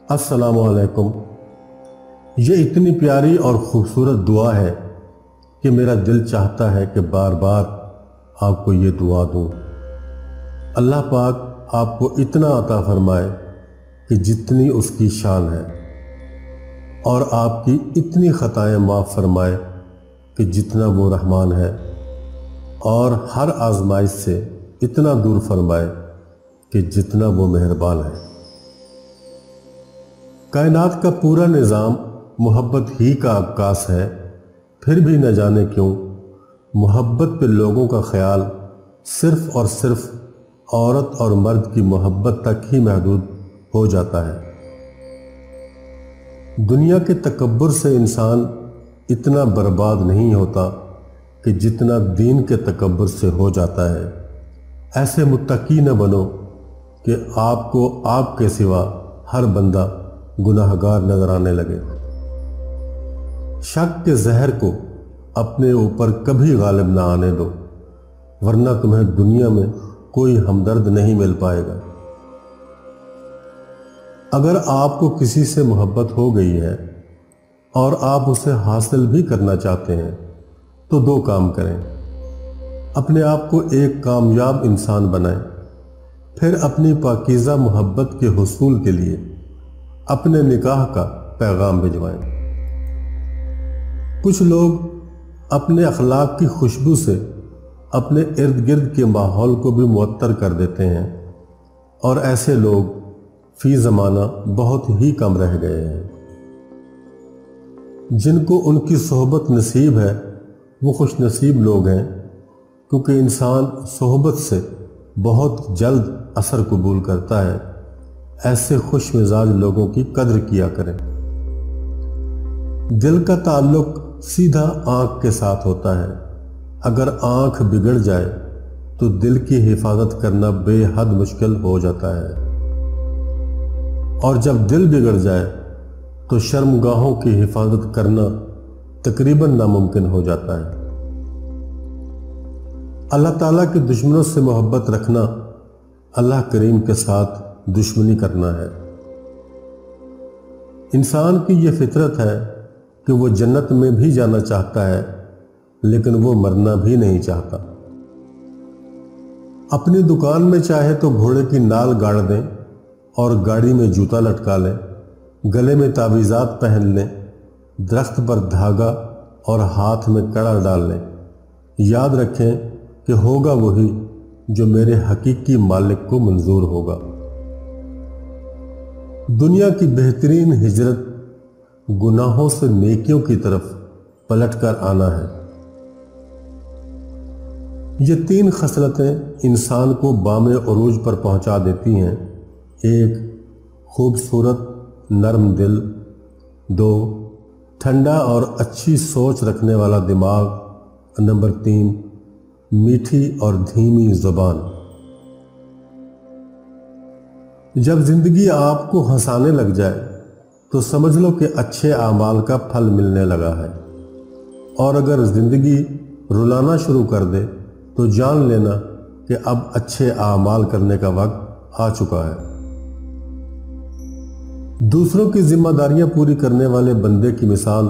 السلام علیکم۔ یہ اتنی پیاری اور خوبصورت دعا ہے کہ میرا دل چاہتا ہے کہ بار بار آپ کو یہ دعا دوں۔ اللہ پاک آپ کو اتنا عطا فرمائے کہ جتنی اس کی شان ہے، اور آپ کی اتنی خطائیں معاف فرمائے کہ جتنا وہ رحمان ہے، اور ہر آزمائش سے اتنا دور فرمائے کہ جتنا وہ مہربان ہے۔ کائنات کا پورا نظام محبت ہی کا عکاس ہے، پھر بھی نہ جانے کیوں محبت پہ لوگوں کا خیال صرف اور صرف عورت اور مرد کی محبت تک ہی محدود ہو جاتا ہے۔ دنیا کے تکبر سے انسان اتنا برباد نہیں ہوتا کہ جتنا دین کے تکبر سے ہو جاتا ہے۔ ایسے متقی نہ بنو کہ آپ کو آپ کے سوا ہر بندہ گناہگار نظر آنے لگے۔ شک کے زہر کو اپنے اوپر کبھی غالب نہ آنے دو، ورنہ تمہیں دنیا میں کوئی ہمدرد نہیں مل پائے گا۔ اگر آپ کو کسی سے محبت ہو گئی ہے اور آپ اسے حاصل بھی کرنا چاہتے ہیں تو دو کام کریں۔ اپنے آپ کو ایک کامیاب انسان بنائیں، پھر اپنی پاکیزہ محبت کے حصول کے لیے اپنے نکاح کا پیغام بھجوائیں۔ کچھ لوگ اپنے اخلاق کی خوشبو سے اپنے ارد گرد کے ماحول کو بھی معطر کر دیتے ہیں، اور ایسے لوگ فی زمانہ بہت ہی کم رہ گئے ہیں۔ جن کو ان کی صحبت نصیب ہے وہ خوش نصیب لوگ ہیں، کیونکہ انسان صحبت سے بہت جلد اثر قبول کرتا ہے۔ ایسے خوش مزاج لوگوں کی قدر کیا کریں۔ دل کا تعلق سیدھا آنکھ کے ساتھ ہوتا ہے۔ اگر آنکھ بگڑ جائے تو دل کی حفاظت کرنا بے حد مشکل ہو جاتا ہے، اور جب دل بگڑ جائے تو شرمگاہوں کی حفاظت کرنا تقریباً ناممکن ہو جاتا ہے۔ اللہ تعالیٰ کے دشمنوں سے محبت رکھنا اللہ کریم کے ساتھ دشمنی کرنا ہے۔ انسان کی یہ فطرت ہے کہ وہ جنت میں بھی جانا چاہتا ہے، لیکن وہ مرنا بھی نہیں چاہتا۔ اپنی دکان میں چاہے تو گھوڑے کی نال گاڑ دیں اور گاڑی میں جوتا لٹکا لیں، گلے میں تعویذات پہن لیں، درخت پر دھاگا اور ہاتھ میں کڑا ڈال لیں، یاد رکھیں کہ ہوگا وہی جو میرے حقیقی مالک کو منظور ہوگا۔ دنیا کی بہترین ہجرت گناہوں سے نیکیوں کی طرف پلٹ کر آنا ہے۔ یہ تین خصلتیں انسان کو بام عروج پر پہنچا دیتی ہیں۔ ایک، خوبصورت نرم دل۔ دو، ٹھنڈا اور اچھی سوچ رکھنے والا دماغ۔ نمبر تین، میٹھی اور دھیمی زبان۔ جب زندگی آپ کو ہنسانے لگ جائے تو سمجھ لو کہ اچھے اعمال کا پھل ملنے لگا ہے، اور اگر زندگی رلانا شروع کر دے تو جان لینا کہ اب اچھے اعمال کرنے کا وقت آ چکا ہے۔ دوسروں کی ذمہ داریاں پوری کرنے والے بندے کی مثال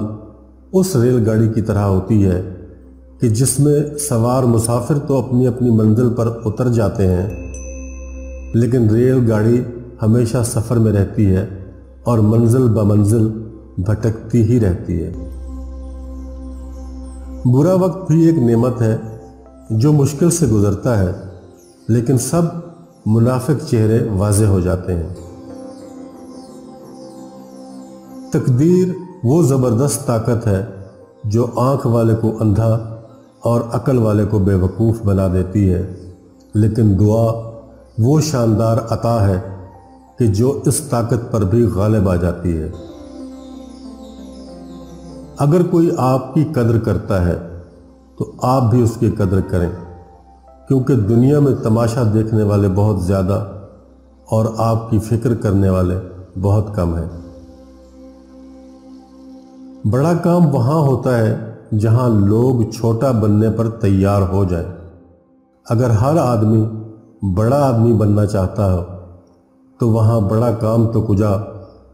اس ریل گاڑی کی طرح ہوتی ہے کہ جس میں سوار مسافر تو اپنی اپنی منزل پر اتر جاتے ہیں، لیکن ریل گاڑی ہمیشہ سفر میں رہتی ہے اور منزل بمنزل بھٹکتی ہی رہتی ہے۔ برا وقت بھی ایک نعمت ہے جو مشکل سے گزرتا ہے، لیکن سب منافق چہرے واضح ہو جاتے ہیں۔ تقدیر وہ زبردست طاقت ہے جو آنکھ والے کو اندھا اور عقل والے کو بے وقوف بنا دیتی ہے، لیکن دعا وہ شاندار عطا ہے کہ جو اس طاقت پر بھی غالب آ جاتی ہے۔ اگر کوئی آپ کی قدر کرتا ہے تو آپ بھی اس کی قدر کریں، کیونکہ دنیا میں تماشا دیکھنے والے بہت زیادہ اور آپ کی فکر کرنے والے بہت کم ہیں۔ بڑا کام وہاں ہوتا ہے جہاں لوگ چھوٹا بننے پر تیار ہو جائیں۔ اگر ہر آدمی بڑا آدمی بننا چاہتا ہو تو وہاں بڑا کام تو کجا